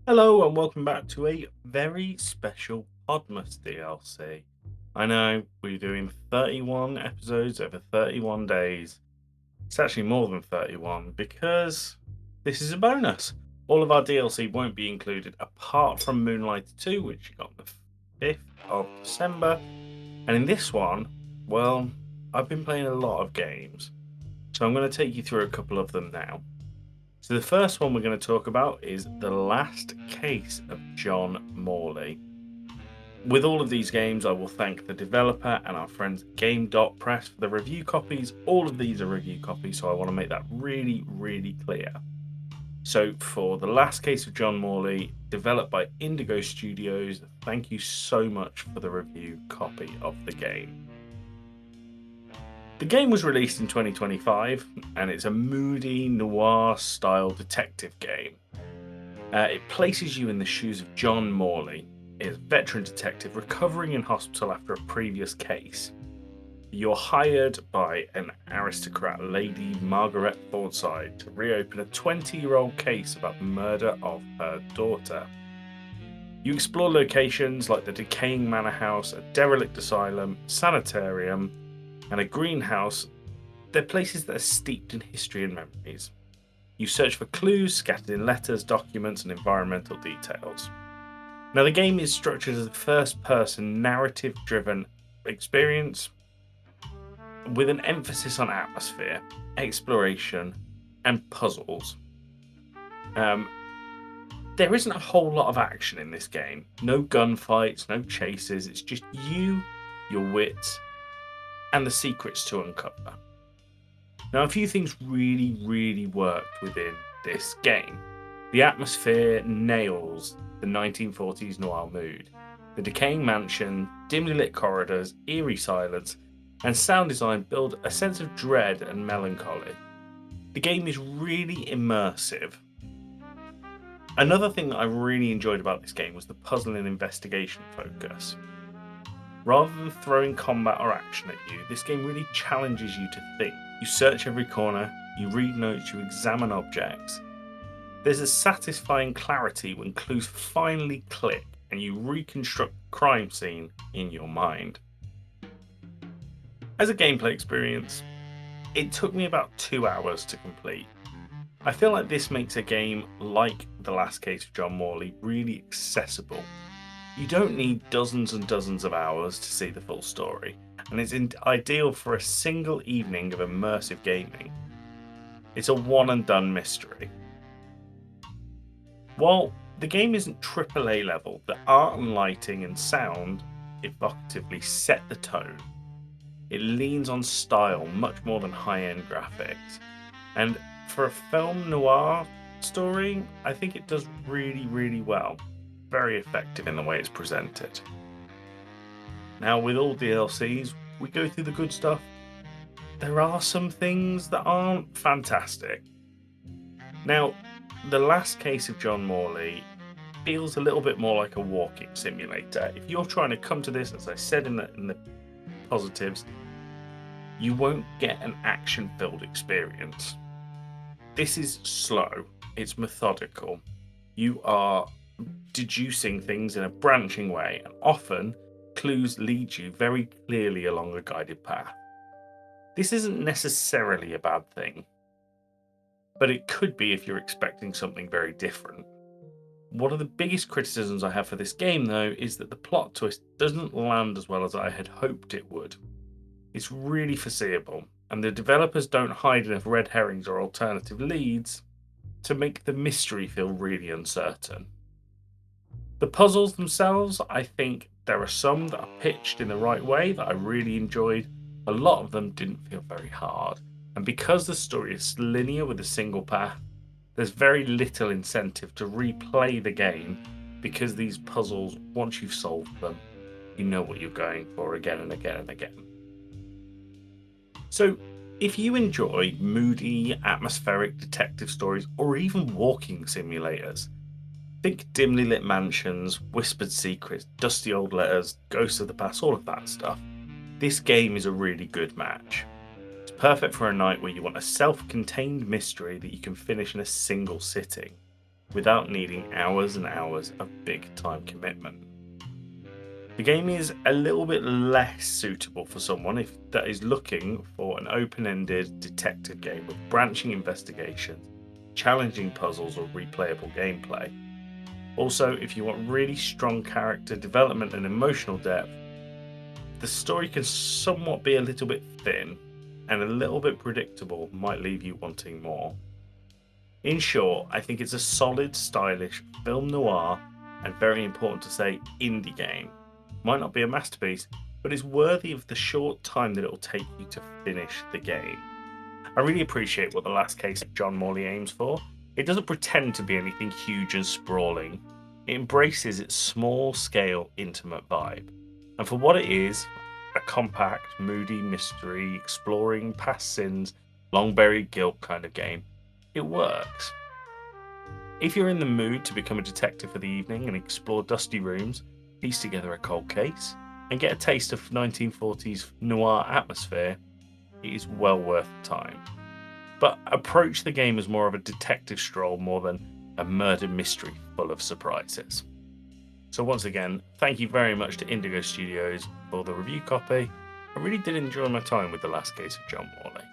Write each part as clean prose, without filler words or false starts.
Hello and welcome back to a very special Podmas DLC. I know we're doing 31 episodes over 31 days. It's actually more than 31 because this is a bonus. All of our DLC won't be included apart from Moonlight 2, which you got on the 5th of December. And in this one, well, I've been playing a lot of games. So I'm going to take you through a couple of them now. So the first one we're going to talk about is The Last Case of John Morley. With all of these games, I will thank the developer and our friends at Game.Press for the review copies. All of these are review copies, so I want to make that really, really clear. So for The Last Case of John Morley, developed by Indigo Studios, thank you so much for the review copy of the game. The game was released in 2025 and it's a moody noir style detective game. It places you in the shoes of John Morley, a veteran detective recovering in hospital after a previous case. You're hired by an aristocrat, Lady Margaret Forsyth, to reopen a 20-year-old case about the murder of her daughter. You explore locations like the decaying manor house, a derelict asylum, sanitarium, and a greenhouse. They're places that are steeped in history and memories. You search for clues scattered in letters, documents, and environmental details. Now, the game is structured as a first-person, narrative-driven experience with an emphasis on atmosphere, exploration, and puzzles. There isn't a whole lot of action in this game. No gunfights, no chases. It's just you, your wits, and the secrets to uncover. Now, a few things really, really worked within this game. The atmosphere nails the 1940s noir mood. The decaying mansion, dimly lit corridors, eerie silence, and sound design build a sense of dread and melancholy. The game is really immersive. Another thing that I really enjoyed about this game was the puzzle and investigation focus. Rather than throwing combat or action at you, this game really challenges you to think. You search every corner, you read notes, you examine objects. There's a satisfying clarity when clues finally click and you reconstruct the crime scene in your mind. As a gameplay experience, it took me about 2 hours to complete. I feel like this makes a game like The Last Case of John Morley really accessible. You don't need dozens and dozens of hours to see the full story, and it's ideal for a single evening of immersive gaming. It's a one and done mystery. While the game isn't AAA level, the art and lighting and sound evocatively set the tone. It leans on style much more than high-end graphics, and for a film noir story, I think it does really, really well. Very effective in the way it's presented. Now, with all DLCs, we go through the good stuff. There are some things that aren't fantastic. Now, The Last Case of John Morley feels a little bit more like a walking simulator. If you're trying to come to this, as I said in the positives, you won't get an action-filled experience. This is slow, it's methodical. You are deducing things in a branching way, and often clues lead you very clearly along a guided path. This isn't necessarily a bad thing, but it could be if you're expecting something very different. One of the biggest criticisms I have for this game, though, is that the plot twist doesn't land as well as I had hoped it would. It's really foreseeable, and the developers don't hide enough red herrings or alternative leads to make the mystery feel really uncertain. The puzzles themselves, I think there are some that are pitched in the right way that I really enjoyed. A lot of them didn't feel very hard, and because the story is linear with a single path, there's very little incentive to replay the game because these puzzles, once you've solved them, you know what you're going for again and again and again. So, if you enjoy moody, atmospheric detective stories or even walking simulators, think dimly lit mansions, whispered secrets, dusty old letters, ghosts of the past, all of that stuff, this game is a really good match. It's perfect for a night where you want a self-contained mystery that you can finish in a single sitting. without needing hours and hours of big time commitment. The game is a little bit less suitable for someone that is looking for an open-ended detective game with branching investigations, challenging puzzles, or replayable gameplay. Also, if you want really strong character development and emotional depth, the story can somewhat be a little bit thin, and a little bit predictable might leave you wanting more. In short, I think it's a solid, stylish film noir, and very important to say, indie game. Might not be a masterpiece, but is worthy of the short time that it will take you to finish the game. I really appreciate what The Last Case of John Morley aims for. It doesn't pretend to be anything huge and sprawling. It embraces its small-scale, intimate vibe. And for what it is, a compact, moody mystery, exploring past sins, long-buried guilt kind of game, it works. If you're in the mood to become a detective for the evening and explore dusty rooms, piece together a cold case, and get a taste of 1940s noir atmosphere, it is well worth the time. But approach the game as more of a detective stroll more than a murder mystery full of surprises. So once again, thank you very much to Indigo Studios for the review copy. I really did enjoy my time with The Last Case of John Morley.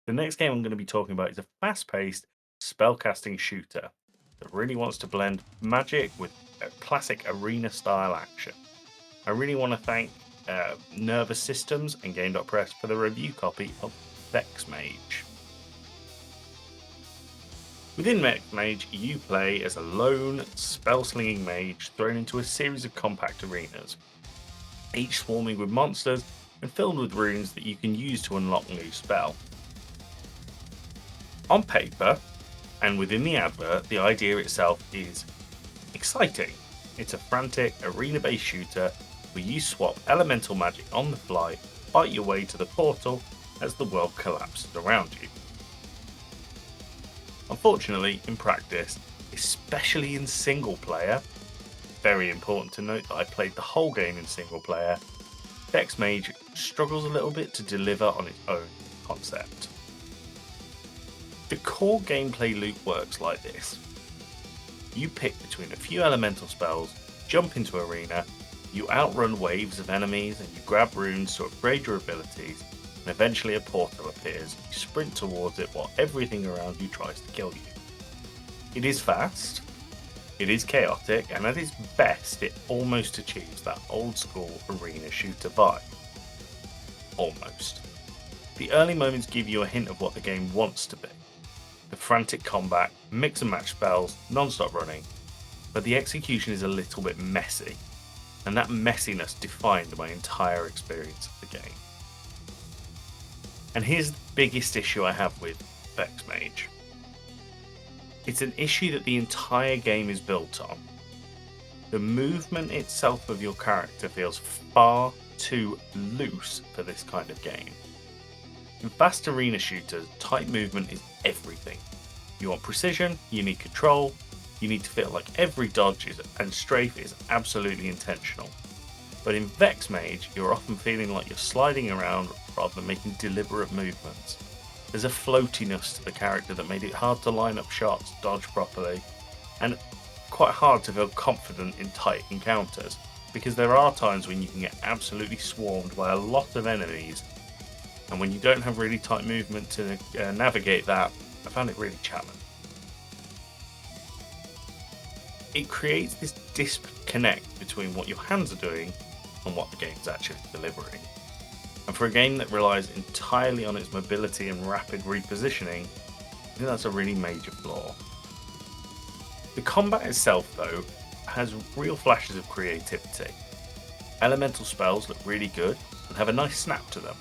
The next game I'm going to be talking about is a fast-paced spellcasting shooter that really wants to blend magic with a classic arena-style action. I really want to thank Nervous Systems and Game.Press for the review copy of Vex Mage. Within Vex Mage, you play as a lone, spell-slinging mage thrown into a series of compact arenas, each swarming with monsters and filled with runes that you can use to unlock new spell. On paper, and within the advert, the idea itself is exciting. It's a frantic, arena-based shooter where you swap elemental magic on the fly, fight your way to the portal as the world collapses around you. Unfortunately, in practice, especially in single player, very important to note that I played the whole game in single player, Vex Mage struggles a little bit to deliver on its own concept. The core gameplay loop works like this. You pick between a few elemental spells, jump into arena, you outrun waves of enemies and you grab runes to upgrade your abilities, and eventually a portal appears. You sprint towards it while everything around you tries to kill you. It is fast, it is chaotic, and at its best it almost achieves that old school arena shooter vibe. Almost. The early moments give you a hint of what the game wants to be. The frantic combat, mix and match spells, non-stop running, but the execution is a little bit messy, and that messiness defined my entire experience of the game. And here's the biggest issue I have with Vex Mage. It's an issue that the entire game is built on. The movement itself of your character feels far too loose for this kind of game. In fast arena shooters, tight movement is everything. You want precision, you need control, you need to feel like every dodge and strafe is absolutely intentional. But in Vex Mage, you're often feeling like you're sliding around rather than making deliberate movements. There's a floatiness to the character that made it hard to line up shots, dodge properly, and quite hard to feel confident in tight encounters, because there are times when you can get absolutely swarmed by a lot of enemies, and when you don't have really tight movement to navigate that, I found it really challenging. It creates this disconnect between what your hands are doing and what the game's actually delivering. And for a game that relies entirely on its mobility and rapid repositioning, I think that's a really major flaw. The combat itself, though, has real flashes of creativity. Elemental spells look really good and have a nice snap to them.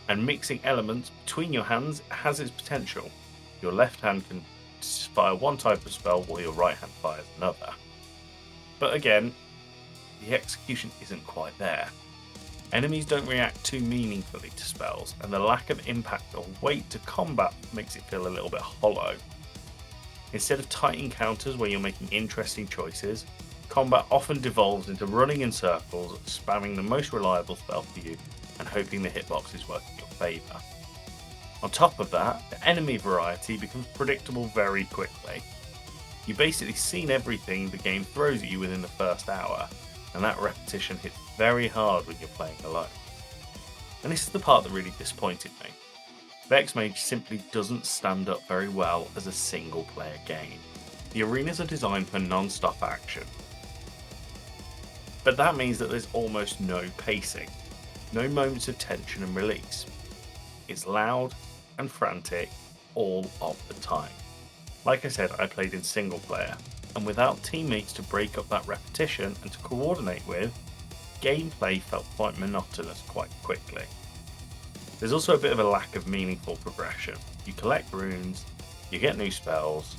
And mixing elements between your hands has its potential. Your left hand can fire one type of spell while your right hand fires another. But again, the execution isn't quite there. Enemies don't react too meaningfully to spells, and the lack of impact or weight to combat makes it feel a little bit hollow. Instead of tight encounters where you're making interesting choices, combat often devolves into running in circles, spamming the most reliable spell for you, and hoping the hitboxes work in your favour. On top of that, the enemy variety becomes predictable very quickly. You've basically seen everything the game throws at you within the first hour, and that repetition hits very hard when you're playing alone. And this is the part that really disappointed me. Vexmage simply doesn't stand up very well as a single player game. The arenas are designed for non-stop action, but that means that there's almost no pacing, no moments of tension and release. It's loud and frantic all of the time. Like I said, I played in single player, and without teammates to break up that repetition and to coordinate with, gameplay felt quite monotonous quite quickly. There's also a bit of a lack of meaningful progression. You collect runes, you get new spells,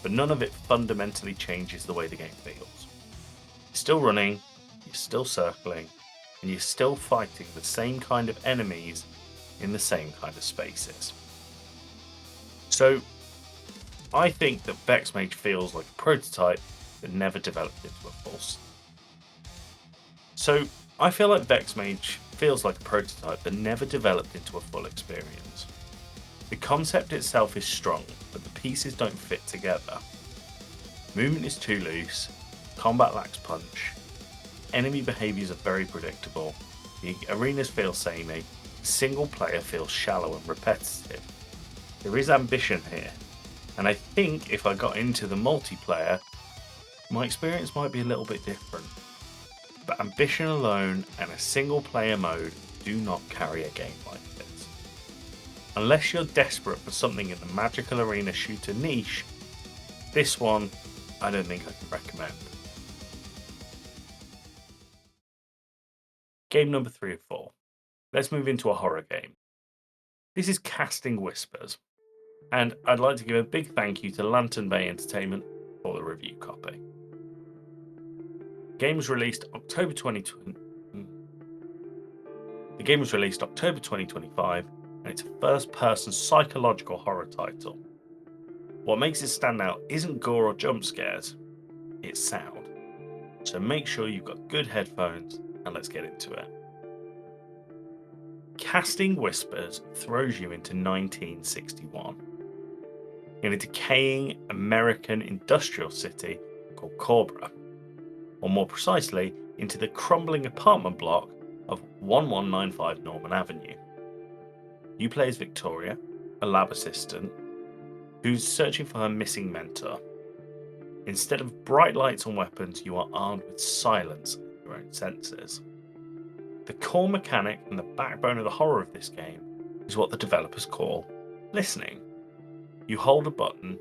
but none of it fundamentally changes the way the game feels. You're still running, you're still circling, and you're still fighting the same kind of enemies in the same kind of spaces. So, I think that Vexmage feels like a prototype that never developed into a full. So, I feel like Vexmage feels like a prototype that never developed into a full experience. The concept itself is strong, but the pieces don't fit together. Movement is too loose, combat lacks punch, enemy behaviours are very predictable, the arenas feel samey, single player feels shallow and repetitive. There is ambition here, and I think if I got into the multiplayer, my experience might be a little bit different. But ambition alone and a single player mode do not carry a game like this. Unless you're desperate for something in the magical arena shooter niche, this one I don't think I can recommend. Game number 3 of 4. Let's move into a horror game. This is Casting Whispers, and I'd like to give a big thank you to Lantern Bay Entertainment for the review copy. The game was released October 2025, and it's a first-person psychological horror title. What makes it stand out isn't gore or jump scares, it's sound. So make sure you've got good headphones, and let's get into it. Casting Whispers throws you into 1961, in a decaying American industrial city called Cobra, or more precisely, into the crumbling apartment block of 1195 Norman Avenue. You play as Victoria, a lab assistant, who's searching for her missing mentor. Instead of bright lights and weapons, you are armed with silence and your own senses. The core mechanic and the backbone of the horror of this game is what the developers call listening. You hold a button,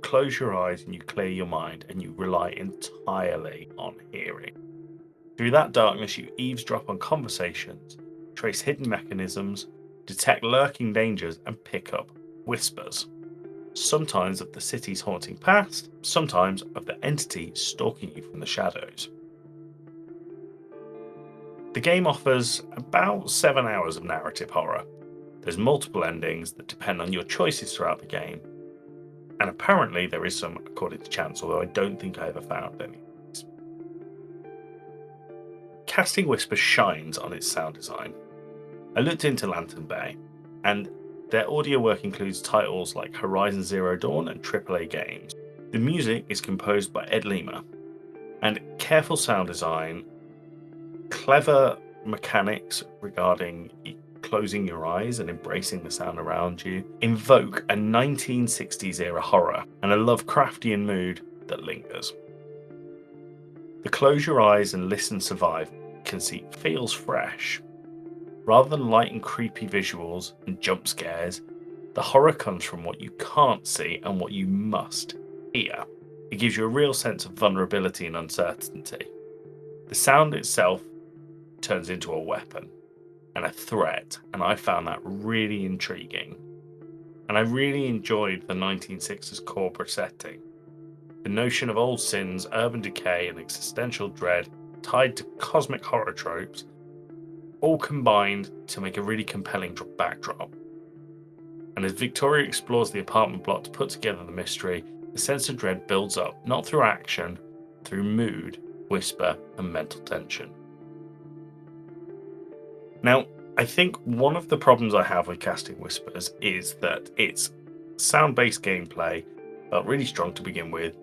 close your eyes and you clear your mind, and you rely entirely on hearing. Through that darkness you eavesdrop on conversations, trace hidden mechanisms, detect lurking dangers and pick up whispers. Sometimes of the city's haunting past, sometimes of the entity stalking you from the shadows. The game offers about 7 hours of narrative horror. There's multiple endings that depend on your choices throughout the game, and apparently there is some according to chance, although I don't think I ever found any. Casting Whispers shines on its sound design. I looked into Lantern Bay, and their audio work includes titles like Horizon Zero Dawn and AAA games. The music is composed by Ed Lima, and careful sound design, clever mechanics regarding closing your eyes and embracing the sound around you invoke a 1960s era horror and a Lovecraftian mood that lingers. The close your eyes and listen survive conceit feels fresh. Rather than light and creepy visuals and jump scares, the horror comes from what you can't see and what you must hear. It gives you a real sense of vulnerability and uncertainty. The sound itself turns into a weapon and a threat, and I found that really intriguing. And I really enjoyed the 1960s corporate setting. The notion of old sins, urban decay, and existential dread tied to cosmic horror tropes all combined to make a really compelling backdrop. And as Victoria explores the apartment block to put together the mystery, the sense of dread builds up, not through action, through mood, whisper, and mental tension. Now, I think one of the problems I have with Casting Whispers is that its sound-based gameplay felt really strong to begin with,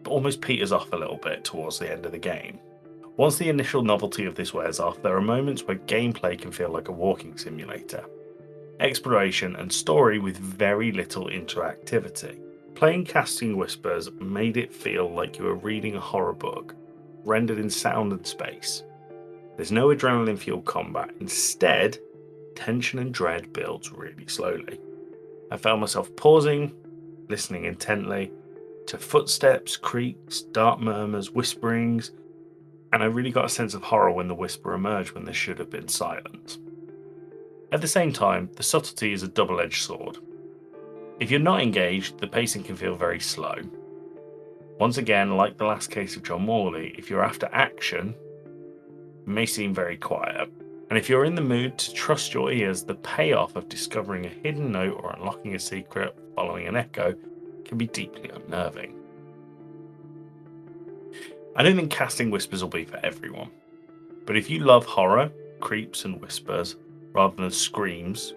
but almost peters off a little bit towards the end of the game. Once the initial novelty of this wears off, there are moments where gameplay can feel like a walking simulator. Exploration and story with very little interactivity. Playing Casting Whispers made it feel like you were reading a horror book, rendered in sound and space. There's no adrenaline-fueled combat. Instead, tension and dread builds really slowly. I found myself pausing, listening intently to footsteps, creaks, dark murmurs, whisperings, and I really got a sense of horror when the whisper emerged when there should have been silence. At the same time, the subtlety is a double-edged sword. If you're not engaged, the pacing can feel very slow. Once again, like the last case of John Morley, if you're after action, it may seem very quiet. And if you're in the mood to trust your ears, the payoff of discovering a hidden note or unlocking a secret following an echo can be deeply unnerving. I don't think Casting Whispers will be for everyone, but if you love horror, creeps and whispers rather than screams,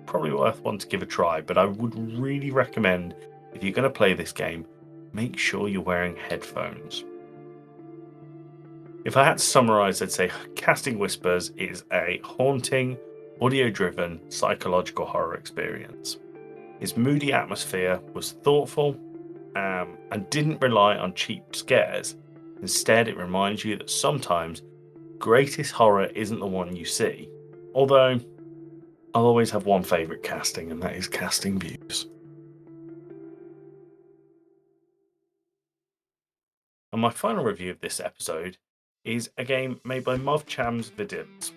probably worth one to give a try. But I would really recommend, if you're going to play this game, make sure you're wearing headphones. If I had to summarize, I'd say Casting Whispers is a haunting, audio-driven, psychological horror experience. Its moody atmosphere was thoughtful and didn't rely on cheap scares. Instead, it reminds you that sometimes greatest horror isn't the one you see. Although, I'll always have one favourite casting, and that is Casting Views. And my final review of this episode is a game made by Movchams Vidims.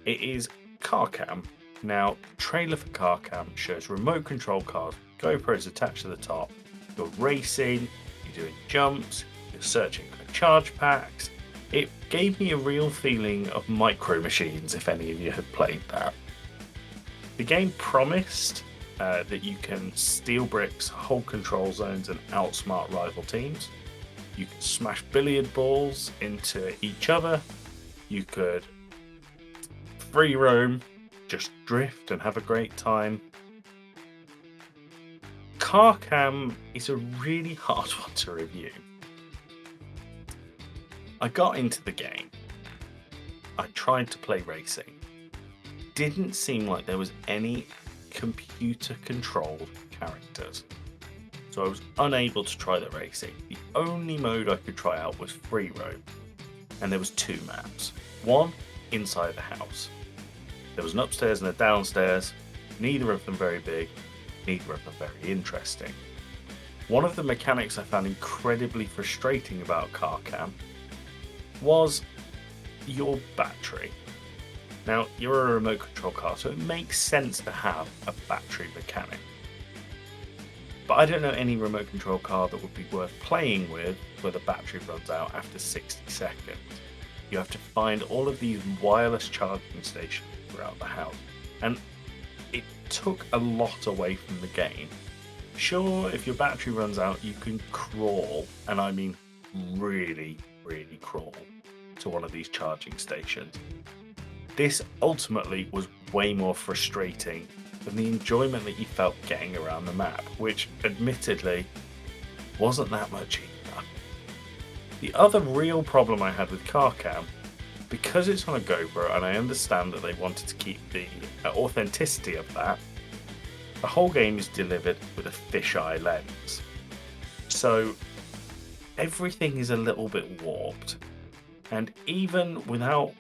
It is CarCam. Now, the trailer for CarCam shows remote control cars, GoPros attached to the top. You're racing, you're doing jumps, you're searching for charge packs. It gave me a real feeling of Micro Machines, if any of you have played that. The game promised that you can steal bricks, hold control zones, and outsmart rival teams. You could smash billiard balls into each other. You could free roam, just drift and have a great time. CarCam is a really hard one to review. I got into the game. I tried to play racing. Didn't seem like there was any computer-controlled characters. So I was unable to try the racing. The only mode I could try out was free roam. And there was two maps. One, inside the house. There was an upstairs and a downstairs. Neither of them very big. Neither of them very interesting. One of the mechanics I found incredibly frustrating about CarCam was your battery. Now, you're a remote control car, so it makes sense to have a battery mechanic. But I don't know any remote control car that would be worth playing with where the battery runs out after 60 seconds. You have to find all of these wireless charging stations throughout the house. And it took a lot away from the game. Sure, if your battery runs out, you can crawl, and I mean really, really crawl to one of these charging stations. This ultimately was way more frustrating than the enjoyment that you felt getting around the map, which admittedly wasn't that much either. The other real problem I had with CarCam, because it's on a GoPro, and I understand that they wanted to keep the authenticity of that, the whole game is delivered with a fisheye lens. So everything is a little bit warped. And even without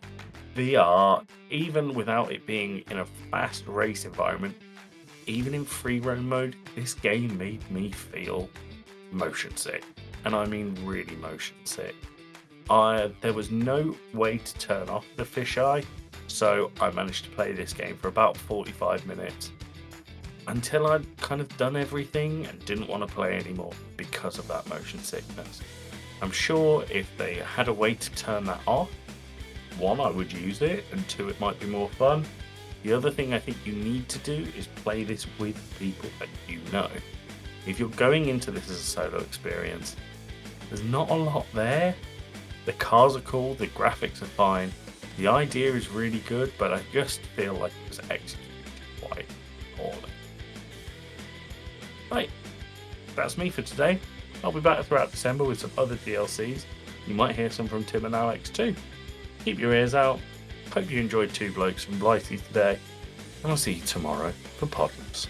VR, even without it being in a fast race environment, even in free roam mode, this game made me feel motion sick. And I mean really motion sick. There was no way to turn off the fisheye, so I managed to play this game for about 45 minutes until I'd kind of done everything and didn't want to play anymore because of that motion sickness. I'm sure if they had a way to turn that off, one, I would use it, and two, it might be more fun. The other thing I think you need to do is play this with people that you know. If you're going into this as a solo experience, there's not a lot there. The cars are cool, the graphics are fine, The idea is really good, but I just feel like it was executed quite poorly. Right, that's me for today. I'll be back throughout December with some other DLCs. You might hear some from Tim and Alex too. Keep your ears out. Hope you enjoyed Two Blokes from Blighty today, and I'll see you tomorrow for Podmas.